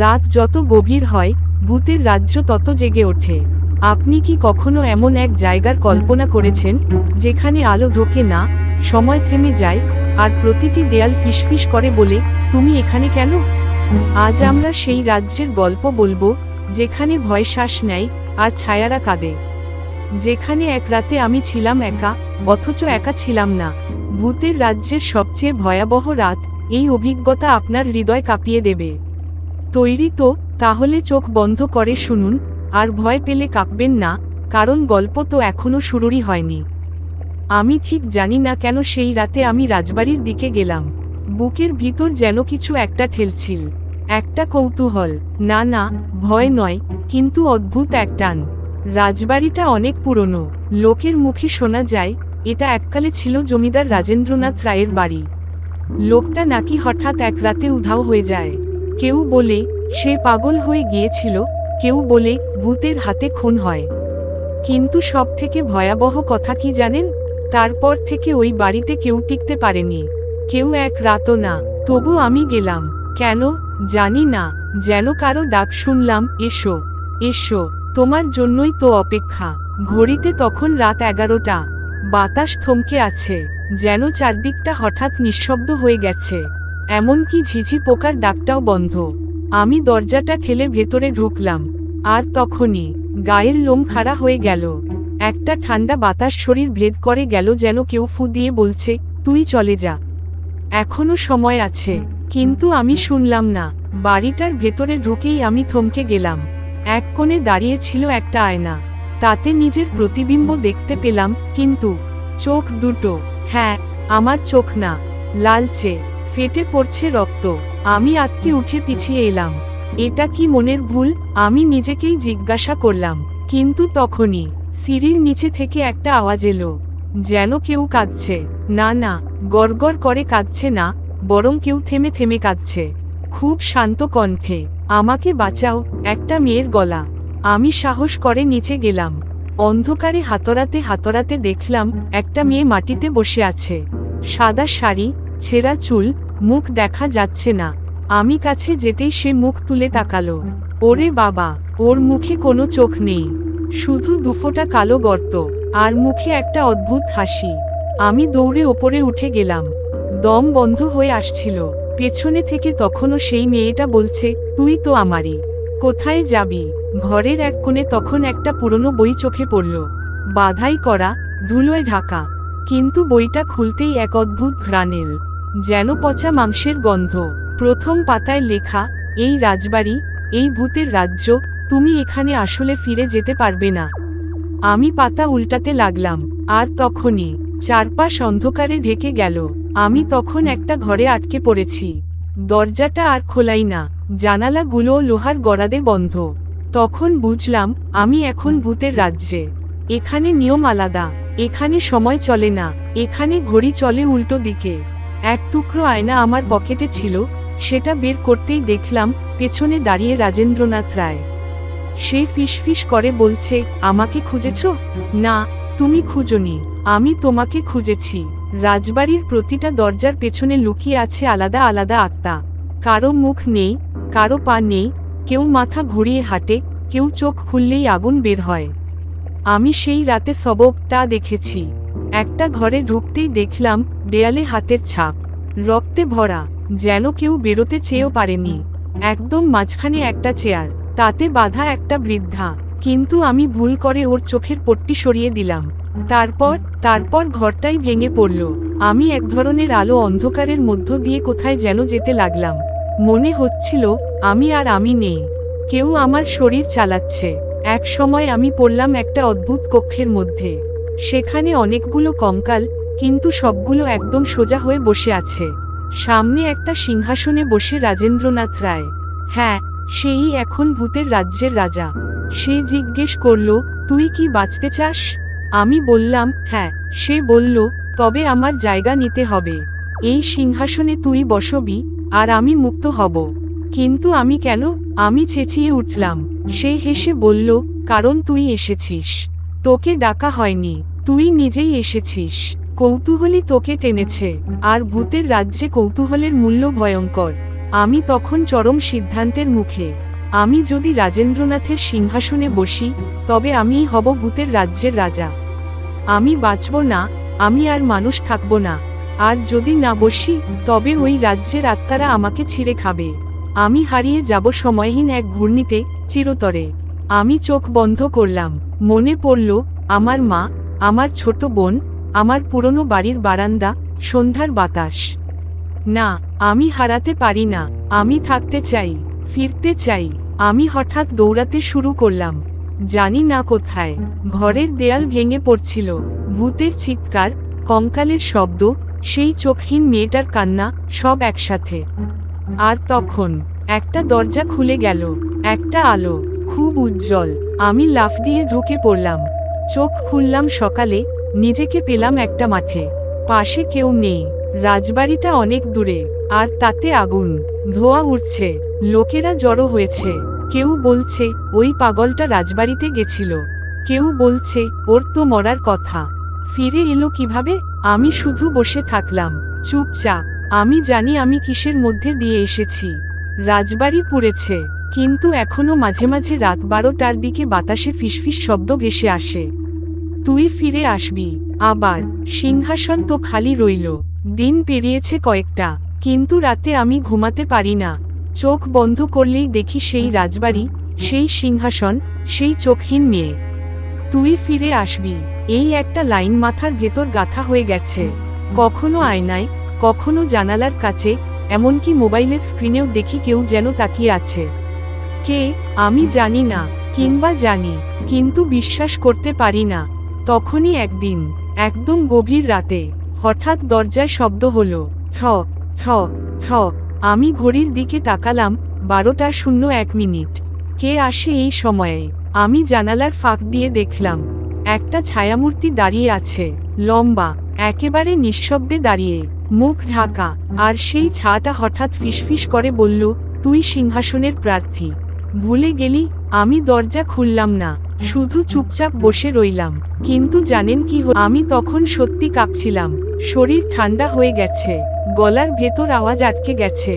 রাত যত গভীর হয় ভূতের রাজ্য তত জেগে ওঠে। আপনি কি কখনো এমন এক জায়গার কল্পনা করেছেন যেখানে আলো ঢোকে না, সময় থেমে যায়, আর প্রতিটি দেয়াল ফিসফিস করে বলে, তুমি এখানে কেন? আজ আমরা সেই রাজ্যের গল্প বলবো যেখানে ভয় শ্বাস নেয় আর ছায়ারা কাঁদে। যেখানে এক রাতে আমি ছিলাম একা, অথচ একা ছিলাম না। ভূতের রাজ্যের সবচেয়ে ভয়াবহ রাত, এই অভিজ্ঞতা আপনার হৃদয় কাঁপিয়ে দেবে। তৈরি তো? তাহলে চোখ বন্ধ করে শুনুন, আর ভয় পেলে কাঁপবেন না, কারণ গল্প তো এখনো শুরুই হয়নি। আমি ঠিক জানি না কেন সেই রাতে আমি রাজবাড়ির দিকে গেলাম। বুকের ভিতর যেন কিছু একটা ঠেলছিল, একটা কৌতূহল, না না, ভয় নয়, কিন্তু অদ্ভুত এক টান। রাজবাড়িটা অনেক পুরনো, লোকের মুখে শোনা যায় এটা এককালে ছিল জমিদার রাজেন্দ্রনাথ রায়ের বাড়ি। লোকটা নাকি হঠাৎ এক রাতে উধাও হয়ে যায়। কেউ বলে সে পাগল হয়ে গিয়েছিল, কেউ বলে ভূতের হাতে খুন হয়। কিন্তু সব থেকে ভয়াবহ কথা কি জানেন? তারপর থেকে ওই বাড়িতে কেউ টিকতে পারেনি, কেউ এক রাতও না। তবু আমি গেলাম। কেন? জানি না, যেন কারো ডাক শুনলাম, এসো এসো, তোমার জন্যই তো অপেক্ষা। ঘড়িতে তখন রাত 11টা। বাতাস থমকে আছে, যেন চারদিকটা হঠাৎ নিঃশব্দ হয়ে গেছে। এমনকি ঝিঝি পোকার ডাকটাও বন্ধ। আমি দরজাটা ঠেলে ভেতরে ঢুকলাম, আর তখনই গায়ের লোম খাড়া হয়ে গেল। একটা ঠান্ডা বাতাস শরীর ভেদ করে গেল, যেন কেউ ফু দিয়ে বলছে, তুই চলে যা, এখনো সময় আছে। কিন্তু আমি শুনলাম না। বাড়িটার ভেতরে ঢুকেই আমি থমকে গেলাম। এক কোণে দাঁড়িয়ে ছিল একটা আয়না, তাতে নিজের প্রতিবিম্ব দেখতে পেলাম, কিন্তু চোখ দুটো, হ্যাঁ, আমার চোখ না, লালচে, ফেটে পড়ছে রক্ত। আমি আঁতকে উঠে পিছিয়ে এলাম। এটা কি মনের ভুল? আমি নিজেকেই জিজ্ঞাসা করলাম। কিন্তু তখনই সিঁড়ির নিচে থেকে একটা আওয়াজ এলো, যেন কেউ কাঁদছে। না না, গড়গড় করে কাঁদছে না, বরং কেউ থেমে থেমে কাঁদছে, খুব শান্ত কণ্ঠে। আমাকে বাঁচাও, একটা মেয়ের গলা। আমি সাহস করে নিচে গেলাম। অন্ধকারে হাতড়াতে হাতড়াতে দেখলাম একটা মেয়ে মাটিতে বসে আছে। সাদা শাড়ি, ছেঁড়া চুল, মুখ দেখা যাচ্ছে না। আমি কাছে যেতেই সে মুখ তুলে তাকালো। ওরে বাবা, ওর মুখে কোনো চোখ নেই, শুধু দুফোঁটা কালো গর্ত, আর মুখে একটা অদ্ভুত হাসি। আমি দৌড়ে ওপরে উঠে গেলাম। দম বন্ধ হয়ে আসছিল। পেছনে থেকে তখনও সেই মেয়েটা বলছে, তুই তো আমারই, কোথায় যাবি? ঘরের এক কোণে তখন একটা পুরনো বই চোখে পড়ল, বাধাই করা, ধুলোয় ঢাকা। কিন্তু বইটা খুলতেই এক অদ্ভুত ঘ্রাণ এল, যেন পচা মাংসের গন্ধ। প্রথম পাতায় লেখা, এই রাজবাড়ি, এই ভূতের রাজ্য, তুমি এখানে আসলে ফিরে যেতে পারবে না। আমি পাতা উল্টাতে লাগলাম, আর তখনই চারপাশ অন্ধকারে ঢেকে গেল। আমি তখন একটা ঘরে আটকে পড়েছি। দরজাটা আর খোলাই না, জানালাগুলোও লোহার গরাদে বন্ধ। তখন বুঝলাম আমি এখন ভূতের রাজ্যে। এখানে নিয়ম আলাদা, এখানে সময় চলে না, এখানে ঘড়ি চলে উল্টো দিকে। এক টুকরো আয়না আমার পকেটে ছিল, সেটা বের করতেই দেখলাম পেছনে দাঁড়িয়ে রাজেন্দ্রনাথ রায়। সে ফিসফিস করে বলছে, আমাকে খুঁজেছ? না, তুমি খুঁজোনি, আমি তোমাকে খুঁজেছি। রাজবাড়ির প্রতিটা দরজার পেছনে লুকিয়ে আছে আলাদা আলাদা আত্মা। কারো মুখ নেই, কারো পা নেই, কেউ মাথা ঘুরিয়ে হাঁটে, কেউ চোখ খুললেই আগুন বের হয়। আমি সেই রাতে সবটা দেখেছি। একটা ঘরে ঢুকতেই দেখলাম দেয়ালে হাতের ছাপ, রক্তে ভরা, যেন কেউ বেরোতে চেয়েও পারেনি। একদম মাঝখানে একটা চেয়ার, তাতে বাঁধা একটা বৃদ্ধা। কিন্তু আমি ভুল করে ওর চোখের পট্টি সরিয়ে দিলাম। তারপর ঘরটাই ভেঙে পড়ল। আমি এক ধরনের আলো অন্ধকারের মধ্য দিয়ে কোথায় যেন যেতে লাগলাম। মনে হচ্ছিল আমি নেই, কেউ আমার শরীর চালাচ্ছে। এক সময় আমি পড়লাম একটা অদ্ভুত কক্ষের মধ্যে। সেখানে অনেকগুলো কঙ্কাল, কিন্তু সবগুলো একদম সোজা হয়ে বসে আছে। সামনে একটা সিংহাসনে বসে রাজেন্দ্রনাথ রায়। হ্যাঁ, সেই এখন ভূতের রাজ্যের রাজা। সে জিজ্ঞেস করল, তুই কি বাঁচতে চাস? আমি বললাম, হ্যাঁ। সে বলল, তবে আমার জায়গা নিতে হবে। এই সিংহাসনে তুই বসবি, আর আমি মুক্ত হব। কিন্তু আমি কেন? আমি চেঁচিয়ে উঠলাম। সে হেসে বলল, কারণ তুই এসেছিস, তোকে ডাকা হয়নি, তুই নিজেই এসেছিস। কৌতূহলী তোকে টেনেছে, আর ভূতের রাজ্যে কৌতূহলের মূল্য ভয়ঙ্কর। আমি তখন চরম সিদ্ধান্তের মুখে। আমি যদি রাজেন্দ্রনাথের সিংহাসনে বসি, তবে আমিই হব ভূতের রাজ্যের রাজা। আমি বাঁচব না, আমি আর মানুষ থাকব না। আর যদি না বসি, তবে ওই রাজ্যের আত্মারা আমাকে ছিঁড়ে খাবে। আমি হারিয়ে যাব সময়হীন এক ঘূর্ণিতে, চিরতরে। আমি চোখ বন্ধ করলাম। মনে পড়ল আমার মা, আমার ছোট বোন, আমার পুরনো বাড়ির বারান্দা, সন্ধ্যার বাতাস। না, আমি হারাতে পারি না। আমি থাকতে চাই, ফিরতে চাই। আমি হঠাৎ দৌড়াতে শুরু করলাম। জানি না কোথায়। ঘরের দেয়াল ভেঙে পড়ছিল। ভূতের চিৎকার, কঙ্কালের শব্দ, সেই চোখহীন মেয়েটার কান্না, সব একসাথে। আর তখন একটা দরজা খুলে গেল। একটা আলো, খুব উজ্জ্বল। আমি লাফ দিয়ে ঢুকে পড়লাম। চোখ খুললাম সকালে, নিজেকে পেলাম একটা মাঠে। পাশে কেউ নেই। রাজবাড়িটা অনেক দূরে, আর তাতে আগুন, ধোঁয়া উঠছে। লোকেরা জড়ো হয়েছে। কেউ বলছে ওই পাগলটা রাজবাড়িতে গেছিল। কেউ বলছে ওর তো মরার কথা, ফিরে এলো কিভাবে। আমি শুধু বসে থাকলাম, চুপচাপ। আমি জানি আমি কিসের মধ্যে দিয়ে এসেছি। রাজবাড়ি পুড়েছে, কিন্তু এখনো মাঝে মাঝে রাত 12টার দিকে বাতাসে ফিসফিস শব্দ ভেসে আসে। তুই ফিরে আসবি আবার। সিংহাসন তো খালি রইল। দিন পেরিয়েছে কয়েকটা, কিন্তু রাতে আমি ঘুমাতে পারি না। চোখ বন্ধ করলেই দেখি সেই রাজবাড়ি, সেই সিংহাসন, সেই চোখহীন মেয়ে। তুই ফিরে আসবি, এই একটা লাইন মাথার ভেতর গাঁথা হয়ে গেছে। কখনো আয়নায়, কখনো জানালার কাছে, এমনকি মোবাইলের স্ক্রিনেও দেখি কেউ যেন তাকিয়ে আছে। কে, আমি জানি না, কিংবা জানি, কিন্তু বিশ্বাস করতে পারি না। তখনই একদিন, একদম গভীর রাতে, হঠাৎ দরজায় শব্দ হলো, ঠক ঠক ঠক। আমি ঘড়ির দিকে তাকালাম, 12:01। কে আসে এই সময়ে? আমি জানালার ফাঁক দিয়ে দেখলাম, একটা ছায়ামূর্তি দাঁড়িয়ে আছে, লম্বা, একেবারে নিঃশব্দে দাঁড়িয়ে, মুখ ঢাকা। আর সেই ছায়াটা হঠাৎ ফিসফিস করে বলল, তুই সিংহাসনের প্রার্থী। ভুলে গেলি? আমি দরজা খুললাম না, শুধু চুপচাপ বসে রইলাম। কিন্তু জানেন কি হলো? আমি তখন সত্যি কাঁপছিলাম। শরীর ঠান্ডা হয়ে গেছে, গলার ভেতর আওয়াজ আটকে গেছে।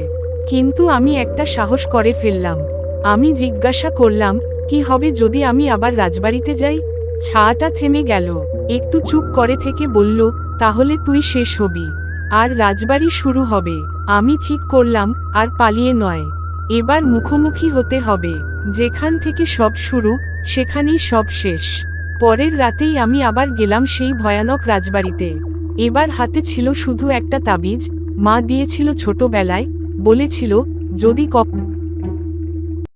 কিন্তু আমি একটা সাহস করে ফেললাম। আমি জিজ্ঞাসা করলাম, কি হবে যদি আমি আবার রাজবাড়িতে যাই? ছায়াটা থেমে গেল, একটু চুপ করে থেকে বলল, তাহলে তুই শেষ হবি, আর রাজবাড়ি শুরু হবে। আমি ঠিক করলাম, আর পালিয়ে নয়, এবার মুখোমুখি হতে হবে। যেখান থেকে সব শুরু, সেখানেই সব শেষ। পরের রাতেই আমি আবার গেলাম সেই ভয়ানক রাজবাড়িতে। এবার হাতে ছিল শুধু একটা তাবিজ, মা দিয়েছিল ছোটবেলায়, বলেছিল যদি